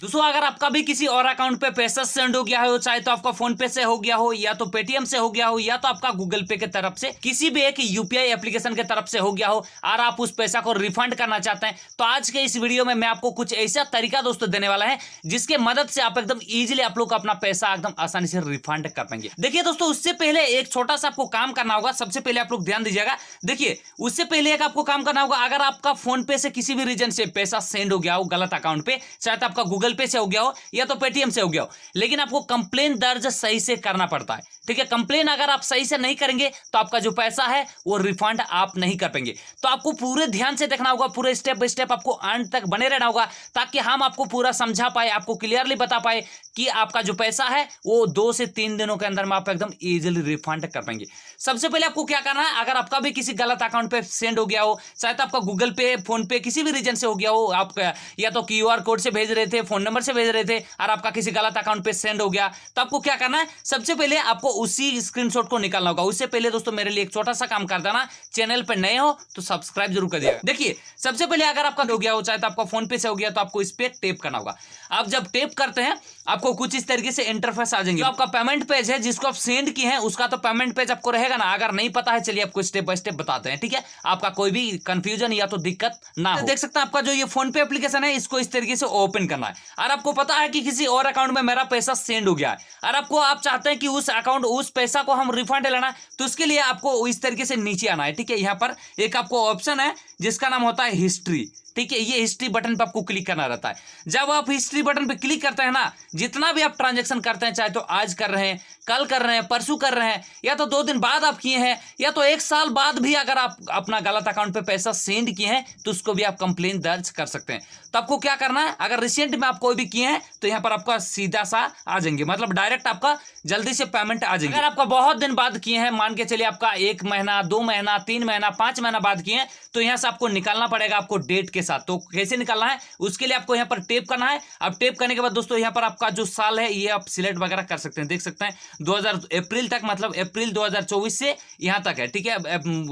दोस्तों अगर आपका भी किसी और अकाउंट पे पैसा सेंड हो गया हो, चाहे तो आपका फोन पे से हो गया हो, या तो पेटीएम से हो गया हो, या तो आपका गूगल पे के तरफ से किसी भी एक यूपीआई एप्लीकेशन के तरफ से हो गया हो, और आप उस पैसा को रिफंड करना चाहते हैं, तो आज के इस वीडियो में मैं आपको कुछ ऐसा तरीका दोस्तों देने वाला है जिसके मदद से आप एकदम इजीली आप लोग अपना पैसा एकदम आसानी से रिफंड कर पाएंगे। देखिए दोस्तों, उससे पहले एक छोटा सा आपको काम करना होगा। सबसे पहले आप लोग ध्यान दीजिएगा। देखिए, उससे पहले एक आपको काम करना होगा। अगर आपका फोन पे से किसी भी रीजन से पैसा सेंड हो गया हो गलत अकाउंट पे, चाहे तो आपका गूगल पे से हो गया हो या तो पेटीएम से हो गया हो, लेकिन आपको कंप्लेन दर्ज सही से करना पड़ता है। ठीक है, कंप्लेन अगर आप सही से नहीं करेंगे तो आपका जो पैसा है वो रिफंड आप नहीं कर पाएंगे। तो आपको पूरे ध्यान से देखना होगा, पूरे स्टेप बाय स्टेप आपको अंत तक बने रहना होगा, ताकि हम आपको पूरा समझा पाए, आपको क्लियरली बता पाए कि आपका जो पैसा है वो 2 से 3 दिनों के अंदर में आप एकदम इजीली रिफंड कर पाएंगे। सबसे पहले आपको क्या करना है, अगर आपका भी किसी गलत अकाउंट पे सेंड हो गया हो, चाहे तो आपका गूगल पे, फोन पे, किसी भी रीजन से हो गया हो, आप या तो क्यूआर कोड से भेज रहे थे, फोन नंबर से भेज रहे थे, और आपका किसी गलत अकाउंट पे सेंड हो गया, तो आपको क्या करना है, सबसे पहले आपको उसी स्क्रीनशॉट को निकालना होगा। उससे पहले दोस्तों मेरे लिए एक छोटा सा काम कर देना, चैनल पे नए हो तो सब्सक्राइब जरूर कर दिएगा। देखिए, सबसे पहले अगर आपका हो गया हो, चाहे तो आपका फोन पे से हो गया, तो आपको इस पे टैप करना होगा। आप जब टैप करते हैं आपको कुछ इस तरीके से इंटरफेस आ जाएंगे। तो आपका पेमेंट पेज है जिसको आप सेंड किए हैं, उसका तो पेमेंट पेज आपको रहेगा ना। अगर नहीं पता है, चलिए आपको स्टेप बाय स्टेप बताते हैं, ठीक है, आपका कोई भी कंफ्यूजन या तो दिक्कत ना हो। देख सकते हैं आपका जो ये फोन पे एप्लीकेशन है, इसको इस तरीके से ओपन करना है। और आपको पता है कि किसी और अकाउंट में मेरा पैसा सेंड हो गया है, और आप चाहते हैं कि उस अकाउंट, उस पैसा को हम रिफंड लेना, तो उसके लिए आपको इस तरीके से नीचे आना है। ठीक है, यहाँ पर एक आपको ऑप्शन है जिसका नाम होता है हिस्ट्री। ठीक है, ये हिस्ट्री बटन पे आपको क्लिक करना रहता है। जब आप हिस्ट्री बटन पे क्लिक करते हैं ना, जितना भी आप ट्रांजैक्शन करते हैं, चाहे तो आज कर रहे हैं, कल कर रहे हैं, परसों कर रहे हैं, या तो 2 दिन बाद आप किए हैं, या तो 1 साल बाद भी अगर आप अपना गलत अकाउंट पे पैसा सेंड किए हैं, तो उसको भी आप कंप्लेन दर्ज कर सकते हैं। तो आपको क्या करना है, अगर रिसेंट में आप कोई भी किए हैं तो यहाँ पर आपका सीधा सा आ जाएंगे, मतलब डायरेक्ट आपका जल्दी से पेमेंट आ जाएंगे। अगर आपका बहुत दिन बाद किए हैं, मान के चलिए आपका 1 महीना, 2 महीना, 3 महीना, 5 महीना बाद किए हैं, तो यहाँ से आपको निकालना पड़ेगा आपको डेट के साथ। तो कैसे निकालना है, उसके लिए आपको यहाँ पर टैप करना है। अब टैप करने के बाद दोस्तों यहाँ पर आपका जो साल है ये आप सिलेक्ट वगैरह कर सकते हैं। देख सकते हैं 2000 अप्रैल तक, मतलब अप्रैल 2024 से यहाँ तक है। ठीक है,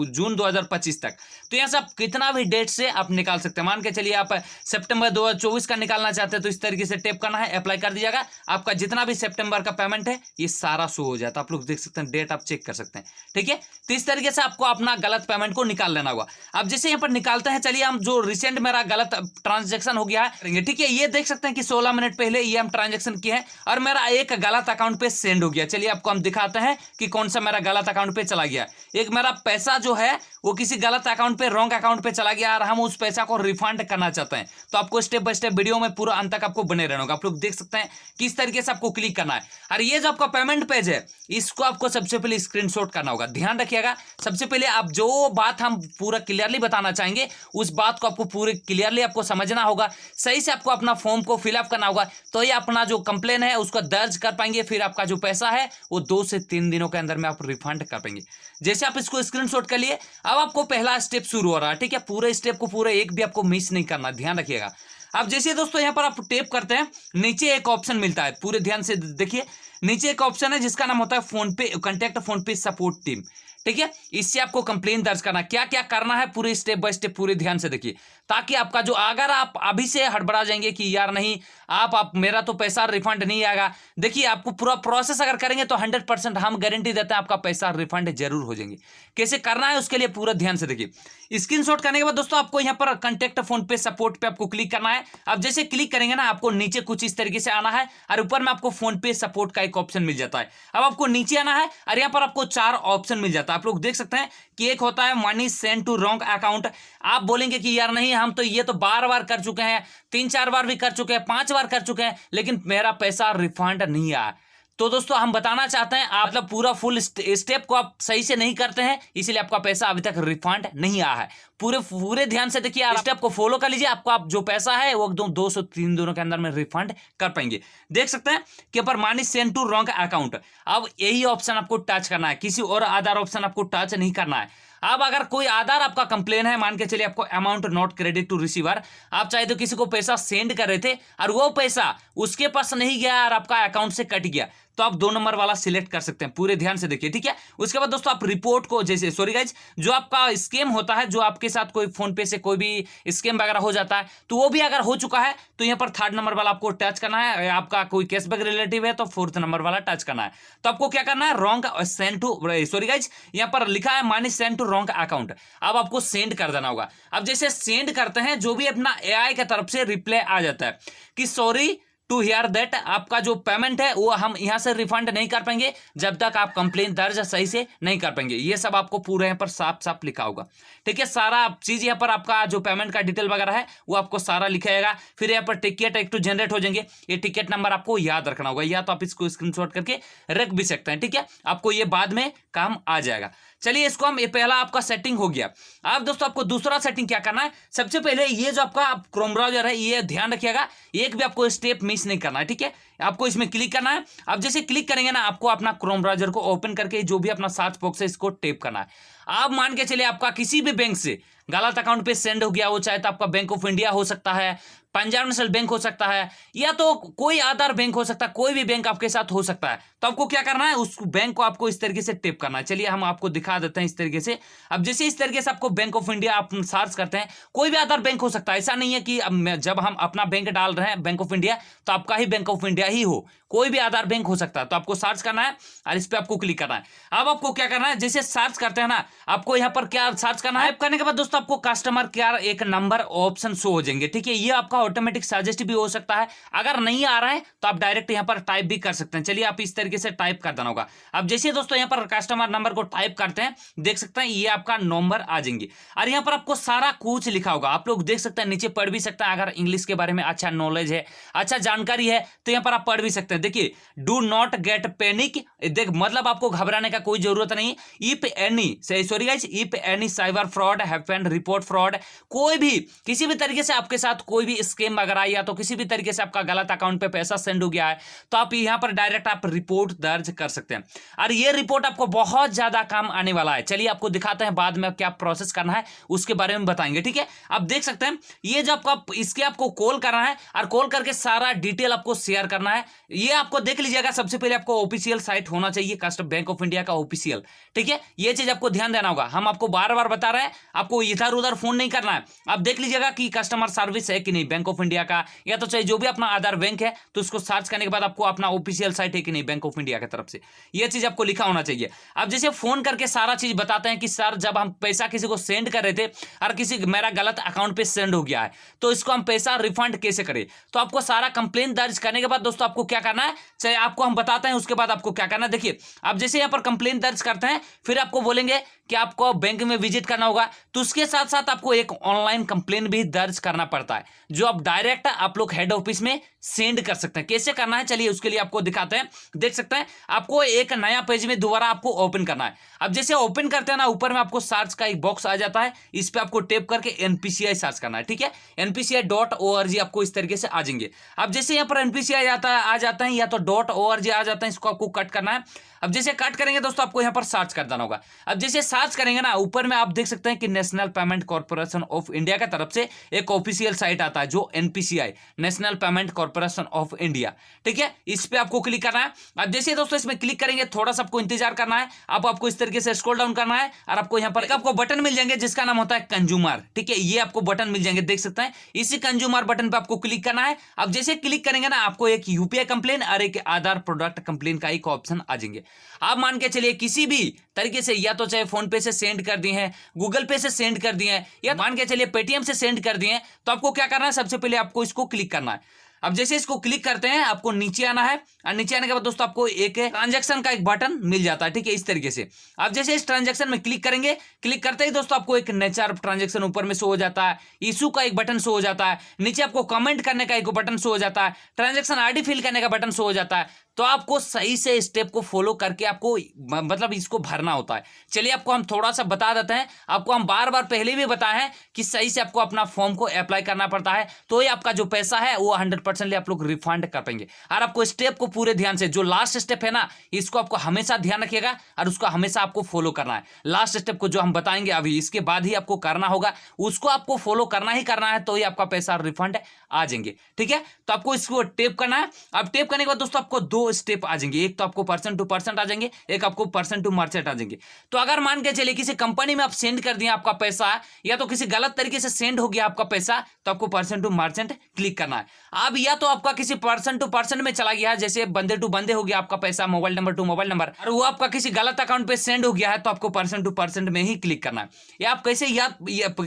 जून 2025 तक। तो यहाँ से आप कितना भी डेट से आप निकाल सकते हैं। मान के चलिए आप सितंबर 2024 का निकालना चाहते हैं, तो इस तरीके से टैप करना है, अप्लाई कर दीजिएगा। आपका जितना भी सितंबर का पेमेंट है ये सारा शो हो जाता है। आप लोग देख सकते हैं, डेट आप चेक कर सकते हैं। ठीक है, तो इस तरीके से आपको अपना गलत पेमेंट को निकाल लेना होगा। अब जैसे यहाँ पर निकालते हैं, चलिए हम जो रिसेंट मेरा गलत ट्रांजैक्शन हो गया है, ठीक है, ये देख सकते हैं कि 16 मिनट पहले ये हम ट्रांजैक्शन किए हैं, और मेरा एक गलत अकाउंट पे सेंड हो गया। चलिए आपको हम दिखाते हैं कि कौन सा मेरा गलत अकाउंट पे चला गया। एक मेरा पैसा जो है वो किसी गलत अकाउंट पे, रॉन्ग अकाउंट पे चला गया, और हम उस पैसा को रिफंड करना चाहते हैं। तो आपको स्टेप बाय स्टेप वीडियो में पूरा अंत तक आपको बने रहना होगा। आप लोग देख सकते हैं किस तरीके से आपको क्लिक करना है। और ये जो आपका पेमेंट पेज है, इसको आपको सबसे पहले स्क्रीनशॉट करना होगा। ध्यान रखिएगा, सबसे पहले आप जो बात हम पूरा क्लियरली बताना चाहेंगे, उस बात को आपको पूरे क्लियरली आपको समझना होगा। सही से आपको अपना फॉर्म को फिलअप करना होगा, तो ये अपना जो कंप्लेन है उसको दर्ज कर पाएंगे। फिर आपका जो पैसा है वो 2 से 3 दिनों के अंदर में आप रिफंड कर पाएंगे। जैसे आप इसको स्क्रीनशॉट कर लिए, अब आपको पहला स्टेप शुरू हो रहा है। ठीक है, पूरे स्टेप को पूरे एक भी आपको मिस नहीं करना, ध्यान रखिएगा। अब जैसे दोस्तों यहाँ पर आप टैप करते हैं, नीचे एक ऑप्शन मिलता है, पूरे ध्यान से देखिए, नीचे एक ऑप्शन है जिसका नाम होता है फोन पे, कॉन्टैक्ट फोन पे सपोर्ट टीम। ठीक है, इससे आपको कंप्लेन दर्ज करना, क्या क्या करना है पूरे स्टेप बाय स्टेप पूरे ध्यान से देखिए, ताकि आपका जो, अगर आप अभी से हड़बड़ा जाएंगे कि यार नहीं आप मेरा तो पैसा रिफंड नहीं आएगा, देखिए आपको पूरा प्रोसेस अगर करेंगे तो 100% हम गारंटी देते हैं आपका पैसा रिफंड जरूर हो जाएंगे। कैसे करना है उसके लिए पूरा ध्यान से देखिए। स्क्रीनशॉट करने के बाद दोस्तों आपको यहाँ पर कॉन्टैक्ट फोन पे सपोर्ट पे आपको क्लिक करना है। अब जैसे क्लिक करेंगे ना, आपको नीचे कुछ इस तरीके से आना है, और ऊपर में आपको फोन पे सपोर्ट का एक ऑप्शन मिल जाता है। अब आपको नीचे आना है, और यहाँ पर आपको 4 ऑप्शन मिल जाता है। आप लोग देख सकते हैं कि एक होता है money send to wrong account. आप बोलेंगे कि यार नहीं, हम तो ये तो बार बार कर चुके हैं, 3-4 बार भी कर चुके हैं, 5 बार कर चुके हैं, लेकिन मेरा पैसा रिफंड नहीं आया। तो दोस्तों हम बताना चाहते हैं, आप मतलब पूरा फुल स्टेप को आप सही से नहीं करते हैं, इसलिए आपका पैसा अभी तक रिफंड नहीं आया है। पूरे ध्यान से देखिए, स्टेप को फॉलो कर लीजिए, आपको आप जो पैसा है वो एकदम 2 से 3 दिनों के अंदर में रिफंड कर पाएंगे। देख सकते हैं कि पर money send to wrong account, अब यही ऑप्शन आपको टच करना है, किसी और आधार ऑप्शन आपको टच नहीं करना है। अब अगर कोई आधार आपका कंप्लेन है, मान के चलिए आपको amount not credit to receiver, आप चाहे तो किसी को पैसा सेंड कर रहे थे और वो पैसा उसके पास नहीं गया और आपका अकाउंट से कट गया, तो आप 2 नंबर वाला सिलेक्ट कर सकते हैं, पूरे ध्यान से देखिए, ठीक है। उसके बाद दोस्तों आप रिपोर्ट को, जैसे सॉरी गाइज, जो आपका स्कैम होता है, जो आपके साथ कोई फोन पे से कोई भी स्कैम वगैरह हो जाता है, तो वो भी अगर हो चुका है तो यहाँ पर 3rd नंबर वाला आपको टच करना है। आपका कोई कैशबैक रिलेटिव है तो 4th नंबर वाला टच करना है। तो आपको क्या करना है, wrong send to, sorry guys, यहाँ पर लिखा है money send to wrong account, अब आपको सेंड कर देना होगा। अब जैसे सेंड करते हैं, जो भी अपना एआई की तरफ से रिप्लाई आ जाता है कि सॉरी टू हियर दैट, आपका जो पेमेंट है वो हम यहाँ से रिफंड नहीं कर पाएंगे जब तक आप कंप्लेन दर्ज सही से नहीं कर पाएंगे। ये सब आपको पूरे यहाँ पर साफ साफ लिखा होगा, ठीक है। सारा चीज यहाँ पर आपका जो पेमेंट का डिटेल वगैरह है वो आपको सारा लिखा जाएगा। फिर यहाँ पर टिकट एक टू जनरेट हो जाएंगे, ये टिकट नंबर आपको याद रखना होगा, या तो आप इसको स्क्रीनशॉट करके रख भी सकते हैं, ठीक है। आपको ये बाद में काम आ जाएगा। चलिए इसको हम, ये पहला आपका सेटिंग हो गया। अब दोस्तों आपको दूसरा सेटिंग क्या करना है, सबसे पहले ये जो आपका क्रोम ब्राउजर है, ये ध्यान रखिएगा, एक भी आपको स्टेप मिस नहीं करना है, ठीक है। आपको इसमें क्लिक करना है। अब जैसे क्लिक करेंगे ना, आपको अपना क्रोम ब्राउजर को ओपन करके जो भी अपना सर्च बॉक्स है इसको टैप करना है। आप मान के चलिए आपका किसी भी बैंक से गलत अकाउंट पे सेंड हो गया हो, चाहे तो आपका बैंक ऑफ इंडिया हो सकता है, पंजाब नेशनल बैंक हो सकता है, या तो कोई अदर बैंक हो सकता है, कोई भी बैंक आपके साथ हो सकता है। तो आपको क्या करना है, उस बैंक को आपको इस तरीके से टैप करना है। चलिए हम आपको दिखा देते हैं इस तरीके से। अब जैसे इस तरीके से आपको बैंक ऑफ इंडिया आप सर्च करते हैं, कोई भी अदर बैंक हो सकता है, ऐसा नहीं है कि जब हम अपना बैंक डाल रहे हैं बैंक ऑफ इंडिया तो आपका ही बैंक ऑफ इंडिया ही हो, कोई भी आधार बैंक हो सकता है। तो आपको सर्च करना है और इस पे आपको क्लिक करना है। अब आपको क्या करना है, जैसे सर्च करते हैं ना, आपको यहाँ पर क्या सर्च करना है, करने के बाद दोस्तों आपको कस्टमर केयर एक नंबर ऑप्शन शो हो जाएंगे, ठीक है। ये आपका ऑटोमेटिक सजेस्ट भी हो सकता है, अगर नहीं आ रहा है तो आप डायरेक्ट यहाँ पर टाइप भी कर सकते हैं। चलिए आप इस तरीके से टाइप कर देना होगा। अब जैसे दोस्तों यहाँ पर कस्टमर नंबर को टाइप करते हैं, देख सकते हैं ये आपका नंबर आ जाएंगे और यहाँ पर आपको सारा कुछ लिखा होगा, आप लोग देख सकते हैं, नीचे पढ़ भी सकते हैं। अगर इंग्लिश के बारे में अच्छा नॉलेज है, अच्छा जानकारी है तो यहाँ पर आप पढ़ भी सकते हैं। देखिए, डू नॉट गेट पैनिक, देख मतलब आपको घबराने का कोई जरूरत नहीं। If any, sorry guys, if any cyber fraud happened, report fraud, कोई भी किसी भी तरीके से आपके साथ कोई भी स्कैम वगैरह या तो किसी भी तरीके से आपका गलत अकाउंट पे पैसा सेंड हो गया है तो आप यहाँ पर डायरेक्ट आप रिपोर्ट दर्ज कर सकते हैं और ये रिपोर्ट आपको बहुत ज्यादा काम आने वाला है। चलिए आपको दिखाते हैं बाद में क्या प्रोसेस करना है उसके बारे में बताएंगे, ठीक है। आप देख सकते हैं ये जो आपको इसके आपको कॉल करना है और कॉल करके सारा डिटेल आपको शेयर करना है। ये आपको देख लीजिएगा, सबसे पहले आपको ऑफिशियल साइट होना चाहिए, कस्टमर बैंक ऑफ इंडिया का ऑफिशियल, ठीक है। ये चीज आपको ध्यान देना होगा, हम आपको बार बार बता रहे हैं, आपको इधर उधर फोन नहीं करना है। आप देख लीजिएगा कि कस्टमर सर्विस है कि नहीं बैंक ऑफ इंडिया का, या तो चाहे जो भी अपना आधार बैंक है तो उसको सर्च करने के बाद आपको अपना ऑफिशियल साइट है कि नहीं बैंक ऑफ इंडिया की तरफ से, ये चीज आपको लिखा होना चाहिए। अब जैसे फोन करके सारा चीज बताते हैं कि सर जब हम पैसा किसी को सेंड कर रहे थे और किसी मेरा गलत अकाउंट पे सेंड हो गया है तो इसको हम पैसा रिफंड कैसे करें, तो आपको सारा कंप्लेन दर्ज करने के बाद दोस्तों आपको क्या करना है, चाहे आपको हम बताते हैं उसके बाद आपको क्या करना है। देखिए आप जैसे यहाँ पर कंप्लेन दर्ज करते हैं, फिर आपको बोलेंगे कि आपको बैंक में विजिट करना होगा, तो उसके साथ साथ आपको एक ऑनलाइन कंप्लेन भी दर्ज करना पड़ता है जो आप डायरेक्ट आप लोग हेड ऑफिस में सेंड कर सकते हैं। कैसे करना है चलिए उसके लिए आपको दिखाते हैं। देख सकते हैं आपको एक नया पेज में दोबारा आपको ओपन करना है। अब जैसे ओपन करते हैं ना, ऊपर में आपको सर्च का एक बॉक्स आ जाता है, इस पे आपको टैप करके एनपीसीआई सर्च करना है, ठीक है। npci.org आपको इस तरीके से आ जाएंगे। अब जैसे यहाँ पर एनपीसीआई आ जाता है या तो .org आ जाता है, इसको आपको कट करना है। अब जैसे कट करेंगे दोस्तों आपको यहाँ पर सर्च कर देना होगा। अब जैसे सर्च करेंगे ना, ऊपर में आप देख सकते हैं कि national payment corporation of India की तरफ से एक ऑफिशियल साइट आता है जो NPCI, national payment corporation of India, ठीक है। इस पे आपको क्लिक करना है। अब जैसे दोस्तों इसमें क्लिक करेंगे, थोड़ा सा आपको इंतजार करना है, आपको इस तरीके से स्क्रॉल डाउन करना है और आपको यहाँ पर आपको बटन मिल जाएंगे जिसका नाम होता है कंज्यूमर, ठीक है। ये आपको बटन मिल जाएंगे, देख सकते हैं, इसी कंज्यूमर बटन पे आपको क्लिक करना है। अब जैसे क्लिक करेंगे ना, आपको एक यूपीआई कंप्लेन और एक आधार प्रोडक्ट कंप्लेन का एक ऑप्शन आ जाएंगे। आप मान के चलिए किसी भी तरीके से, या तो चाहे फोन पे से सेंड कर दिए हैं, गूगल पे से सेंड कर दिए हैं, या मान के चलिए पेटीएम से सेंड कर दिए हैं, तो आपको क्या करना है, सबसे पहले आपको इसको क्लिक करना है। अब जैसे इसको क्लिक करते हैं आपको नीचे आना है और नीचे आने के बाद दोस्तों आपको एक ट्रांजैक्शन का एक बटन मिल जाता है, ठीक है, इस तरीके से। अब जैसे इस ट्रांजैक्शन में क्लिक करेंगे, क्लिक करते ही दोस्तों आपको एक नेचर ऑफ ट्रांजैक्शन ऊपर में शो हो जाता है, इशू का एक बटन शो हो जाता है, नीचे आपको कमेंट करने का एक बटन शो हो जाता है, ट्रांजैक्शन आईडी फिल करने का बटन शो हो जाता है। तो आपको सही से स्टेप को फॉलो करके आपको मतलब इसको भरना होता है। चलिए आपको हम थोड़ा सा बता देते हैं, आपको हम बार बार पहले भी बताए हैं कि सही से आपको अपना फॉर्म को अप्लाई करना पड़ता है, तो ये आपका जो पैसा है वो 100% आप लोग रिफंड कर पाएंगे। और आपको स्टेप को पूरे ध्यान से, जो लास्ट स्टेप है ना, इसको आपको हमेशा ध्यान रखिएगा और उसको हमेशा आपको फॉलो करना है। लास्ट स्टेप को जो हम बताएंगे अभी, इसके बाद ही आपको करना होगा, उसको आपको फॉलो करना ही करना है, तो ही आपका पैसा रिफंड आ जाएंगे, ठीक है। तो आपको इसको टेप करना है। अब टेप करने के बाद दोस्तों आपको 2 दो स्टेप आ जाएंगे, एक तो आपको पर्सन टू पर्सन आ जाएंगे, एक आपको पर्सन टू मर्चेंट आ जाएंगे। तो अगर मान के चलिए किसी कंपनी में आप सेंड कर दिए आपका पैसा, या तो किसी गलत तरीके से सेंड हो गया आपका पैसा, तो आपको पर्सन टू मर्चेंट क्लिक करना है। अब या तो आपका किसी पर्सन टू पर्सन में चला गया है, जैसे बंदे टू बंदे हो गया आपका पैसा, mobile number two mobile number, और वो आपका किसी गलत अकाउंट पे सेंड हो गया है, तो आपको पर्सन टू पर्सन में ही क्लिक करना है। या आप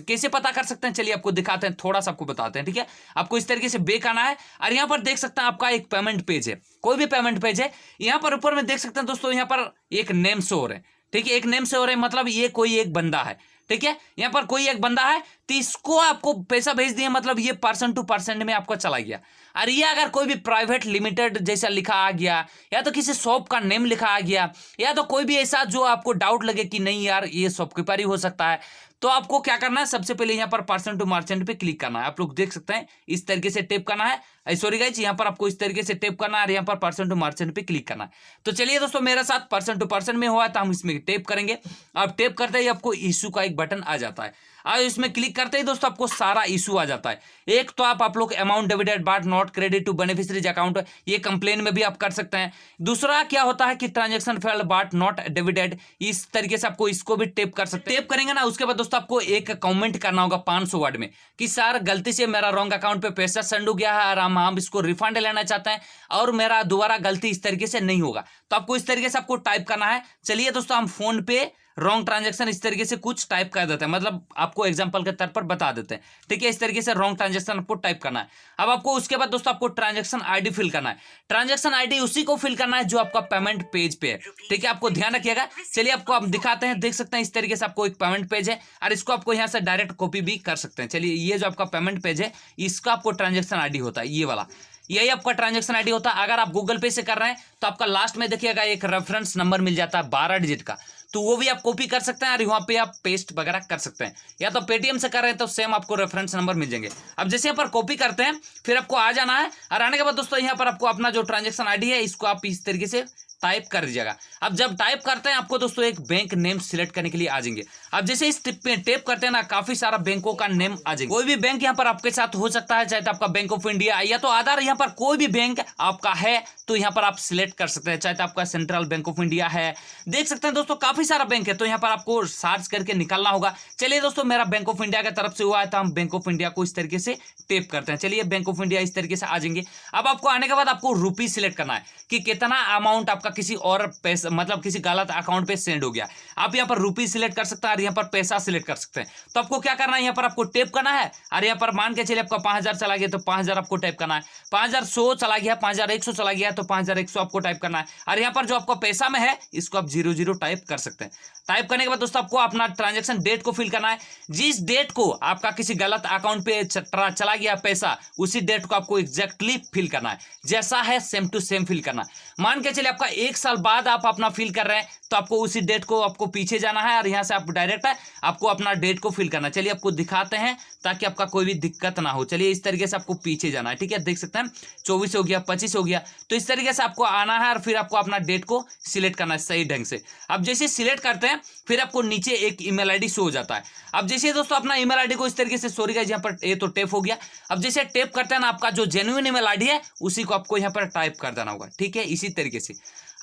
कैसे पता कर सकते हैं, चलिए आपको दिखाते हैं, थोड़ा सा आपको बताते हैं, ठीक है। आपको इस तरीके से बैक आना है और यहाँ पर देख सकते हैं आपका एक पेमेंट पेज है, कोई भी पेमेंट पेज है। यहाँ पर ऊपर में देख सकते हैं दोस्तों, यहाँ पर एक नेम शो हो रहा है, ठीक है, एक नेम शो हो रहा है, मतलब ये कोई एक बंदा है, ठीक है। यहाँ पर कोई एक बंदा है, तो इसको आपको पैसा भेज दिया, मतलब ये पर्सन टू पर्सन में आपको चला गया। और ये अगर कोई भी प्राइवेट लिमिटेड जैसा लिखा आ गया, या तो किसी शॉप का नेम लिखा आ गया, या तो कोई भी ऐसा जो आपको डाउट लगे कि नहीं यार ये शॉपकीपर ही हो सकता है, तो आपको क्या करना है, सबसे पहले यहाँ पर पर्सन टू मर्चेंट पे क्लिक करना है। आप लोग देख सकते हैं इस तरीके से टैप करना है, सॉरी गाइस, यहाँ पर आपको इस तरीके से टैप करना है और यहाँ पर पर्सन टू मर्चेंट पे क्लिक करना है। तो चलिए दोस्तों, मेरे साथ पर्सन टू पर्सन में हुआ, तो हम इसमें टैप करेंगे। अब टैप करते ही आपको इशू का एक बटन आ जाता है, और इसमें क्लिक करते ही दोस्तों आपको सारा इशू आ जाता है। एक तो आप लोग amount debited but not credit to beneficiary's account, ये कंप्लेन में भी आप कर सकते हैं। दूसरा क्या होता है कि transaction failed but not debited, इस तरीके से आपको इसको भी टैप कर सकते हैं। टैप करेंगे ना, उसके बाद दोस्तों आपको एक कमेंट करना होगा 500 वर्ड में कि सर गलती से मेरा रॉन्ग अकाउंट पे पैसा सेंड हो गया है और हम इसको रिफंड लेना चाहते हैं, और मेरा दोबारा गलती इस तरीके से नहीं होगा। तो आपको इस तरीके से आपको टाइप करना है। चलिए दोस्तों, हम फोन पे रॉन्ग ट्रांजैक्शन इस तरीके से कुछ टाइप कर देते हैं, मतलब आपको एग्जांपल के तौर पर बता देते हैं, ठीक है। इस तरीके से रॉन्ग ट्रांजैक्शन आपको टाइप करना है। अब आपको उसके बाद दोस्तों आपको ट्रांजैक्शन आईडी फिल करना है। ट्रांजैक्शन आईडी उसी को फिल करना है जो आपका पेमेंट पेज पे है, ठीक है, आपको ध्यान रखिएगा। चलिए आपको आप दिखाते हैं, देख सकते हैं इस तरीके से आपको एक पेमेंट पेज है, और इसको आपको यहाँ से डायरेक्ट कॉपी भी कर सकते हैं। चलिए, ये जो आपका पेमेंट पेज है, इसका आपको ट्रांजैक्शन आईडी होता है, ये वाला, यही आपका ट्रांजैक्शन आईडी होता है। अगर आप गूगल पे से कर रहे हैं तो आपका लास्ट में देखिएगा एक रेफरेंस नंबर मिल जाता है 12 डिजिट का, तो वो भी आप कॉपी कर सकते हैं और वहां पे आप पेस्ट वगैरह कर सकते हैं। या तो पेटीएम से कर रहे हैं तो सेम आपको रेफरेंस नंबर मिल जाएंगे। अब जैसे यहाँ पर कॉपी करते हैं, फिर आपको आ जाना है, और आने के बाद दोस्तों यहाँ पर आपको अपना जो ट्रांजैक्शन आईडी है इसको आप इस तरीके से टाइप कर दीजिएगा। अब जब टाइप करते हैं आपको दोस्तों एक बैंक नेम सिलेक्ट करने के लिए आ जाएंगे। अब जैसे इस टिप पे टैप करते हैं ना, काफी सारा बैंकों का नेम आ जाएगा। कोई भी बैंक यहाँ पर आपके साथ हो सकता है, चाहे तो आपका बैंक ऑफ इंडिया या तो आधार, यहाँ पर कोई भी बैंक आपका है तो यहाँ पर आप सिलेक्ट कर सकते हैं। चाहे तो आपका सेंट्रल बैंक ऑफ इंडिया है, देख सकते हैं दोस्तों काफी सारा बैंक है, तो यहाँ पर आपको सर्च करके निकालना होगा। चलिए दोस्तों, मेरा बैंक ऑफ इंडिया की तरफ से हुआ है, तो हम बैंक ऑफ इंडिया को इस तरीके से टैप करते हैं। चलिए, बैंक ऑफ इंडिया इस तरीके से आ जाएंगे। अब आपको आने के बाद आपको रुपी सिलेक्ट करना है कि कितना अमाउंट आपका किसी और पैसा, मतलब किसी गलत अकाउंट पे सेंड हो गया। आप यहाँ पर रुपी सिलेक्ट कर सकते हैं और यहाँ पर पैसा सिलेक्ट कर सकते हैं। तो आपको क्या करना है, यहाँ पर आपको टैप करना है, और यहाँ पर मान के चलिए आपका 5000 चला गया तो 5000 आपको टाइप करना है। 5100 चला गया, 5100 चला गया तो 5100 आपको टाइप करना है। और यहाँ पर जो आपका पैसा में है इसको आप 00 टाइप कर सकते हैं। टाइप करने के बाद दोस्तों आपको अपना ट्रांजैक्शन डेट को फिल करना है। जिस डेट को आपका किसी गलत अकाउंट पे चला गया पैसा, उसी डेट को आपको एग्जैक्टली फिल करना है, जैसा है सेम टू सेम फिल करना है। मान के चलिए आपका 1 साल बाद आप अपना फिल कर रहे हैं, तो आपको उसी डेट को आपको पीछे जाना है और यहाँ से आप डायरेक्ट आपको अपना डेट को फिल करना है। चलिए आपको दिखाते हैं ताकि आपका कोई भी दिक्कत ना हो। चलिए, इस तरीके से आपको पीछे जाना है, ठीक है, देख सकते हैं 24 हो गया, 25 हो गया, तो इस तरीके से आपको आना है और फिर आपको अपना डेट को सिलेक्ट करना है सही ढंग से। अब जैसे सिलेक्ट करते हैं, फिर आपको नीचे एक ईमेल आईडी शो हो जाता है। अब जैसे दोस्तों अपना ईमेल आईडी को इस तरीके से, सॉरी गाइस, यहाँ पर ये तो टैप हो गया। अब जैसे टैप करते हैं ना, आपका जो जेन्युइन ईमेल आईडी है उसी को आपको यहाँ पर टाइप कर देना होगा, ठीक है, इसी तरीके से।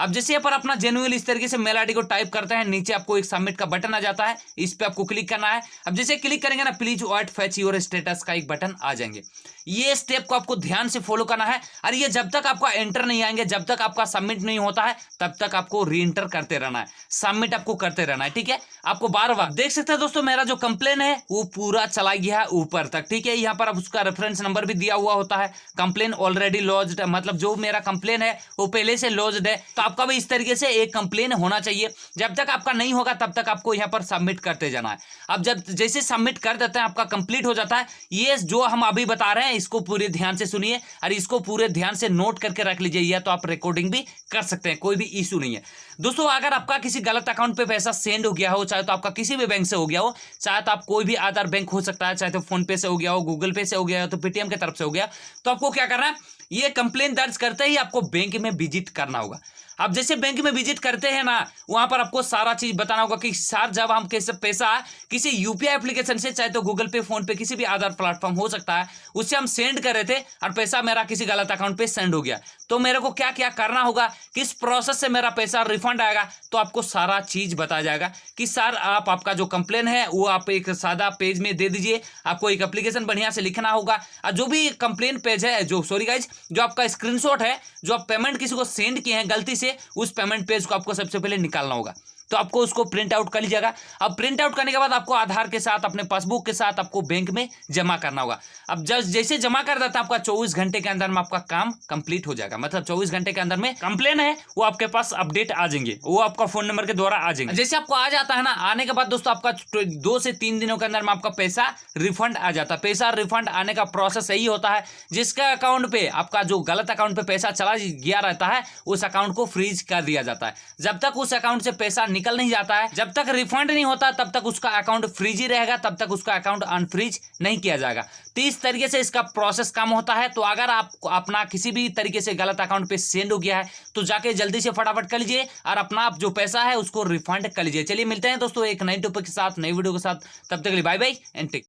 अब जैसे यहाँ पर अपना जेन्युइन इस तरीके से मेल आईडी को टाइप करते हैं, नीचे आपको एक सबमिट का बटन आ जाता है, इस पे आपको क्लिक करना है। अब जैसे क्लिक करेंगे ना, please wait fetch your status का एक बटन आ जाएंगे। ये स्टेप को आपको ध्यान से फॉलो करना है, और ये जब तक आपका एंटर नहीं आएंगे, जब तक आपका सबमिट नहीं होता है, तब तक आपको री एंटर करते रहना है, सबमिट आपको करते रहना है, ठीक है। आपको बार बार देख सकते हैं दोस्तों, मेरा जो कंप्लेन है वो पूरा चला गया है ऊपर तक, ठीक है। यहाँ पर अब उसका रेफरेंस नंबर भी दिया हुआ होता है, कंप्लेन ऑलरेडी लॉज्ड, मतलब जो मेरा कंप्लेन है वो पहले से लॉज्ड है। तो आपका भी इस तरीके से एक कंप्लेन होना चाहिए। जब तक आपका नहीं होगा तब तक आपको यहाँ पर सबमिट करते जाना है। अब जब जैसे सबमिट कर देते हैं, आपका कंप्लीट हो जाता है। ये जो हम अभी बता रहे हैं इसको पूरे ध्यान से सुनिए और इसको पूरे ध्यान से नोट करके रख लीजिए, या तो आप रिकॉर्डिंग भी कर सकते हैं, कोई भी इशू नहीं है दोस्तों। अगर आपका किसी गलत अकाउंट पे पैसा सेंड हो गया हो, चाहे तो आपका किसी भी बैंक से हो गया हो, चाहे तो आप कोई भी आधार बैंक हो सकता है, चाहे तो फोन पे से हो गया हो, गूगल पे से हो गया हो, तो पेटीएम की तरफ से हो गया, तो आपको क्या करना है, ये कंप्लेन दर्ज करते ही आपको बैंक में विजिट करना होगा। अब जैसे बैंक में विजिट करते हैं ना, वहां पर आपको सारा चीज बताना होगा कि सर जब हम कैसे पैसा किसी यूपीआई एप्लीकेशन से, चाहे तो गूगल पे, फोन पे, किसी भी अदर प्लेटफॉर्म हो सकता है, उससे हम सेंड कर रहे थे और पैसा मेरा किसी गलत अकाउंट पे सेंड हो गया, तो मेरे को क्या क्या करना होगा, किस प्रोसेस से मेरा पैसा रिफंड आएगा, तो आपको सारा चीज बताया जाएगा कि सर आपका जो कंप्लेन है वो आप एक सादा पेज में दे दीजिए, आपको एक एप्लीकेशन बढ़िया से लिखना होगा, और जो भी कंप्लेन पेज है, जो सॉरी गाइज, जो आपका स्क्रीनशॉट है, जो आप पेमेंट किसी को सेंड किए हैं गलती से, उस पेमेंट पेज को आपको सबसे पहले निकालना होगा। तो आपको उसको प्रिंट आउट कर लीजिएगा। अब प्रिंट आउट करने के बाद आपको आधार के साथ, अपने पासबुक के साथ आपको बैंक में जमा करना होगा। अब जैसे जमा कर देता है, आपका 24 घंटे के अंदर में आपका काम कंप्लीट हो जाएगा। मतलब 24 घंटे के अंदर में कंप्लेन है वो आपके पास अपडेट आ जाएंगे, वो आपका फोन नंबर के द्वारा आ जाएंगे। जैसे आपको आ जाता है ना, आने के बाद दोस्तों आपका 2 से 3 दिनों के अंदर में आपका पैसा रिफंड आ जाता है। पैसा रिफंड आने का प्रोसेस यही होता है, जिसका अकाउंट पे आपका जो गलत अकाउंट पे पैसा चला गया रहता है, उस अकाउंट को फ्रीज कर दिया जाता है। जब तक उस अकाउंट से पैसा निकल नहीं जाता है, जब तक रिफंड नहीं होता, तब तक उसका अकाउंट फ्रीज ही रहेगा, तब तक उसका अकाउंट अनफ्रीज नहीं किया जाएगा। तो इस तरीके से इसका प्रोसेस काम होता है। तो अगर आप अपना किसी भी तरीके से गलत अकाउंट पे सेंड हो गया है, तो जाके जल्दी से फटाफट कर लीजिए और अपना जो पैसा है उसको रिफंड कर लीजिए। चलिए मिलते हैं दोस्तों एक नई टॉपिक के साथ, नई वीडियो के साथ, तब तक के लिए बाय बाय एंड टेक।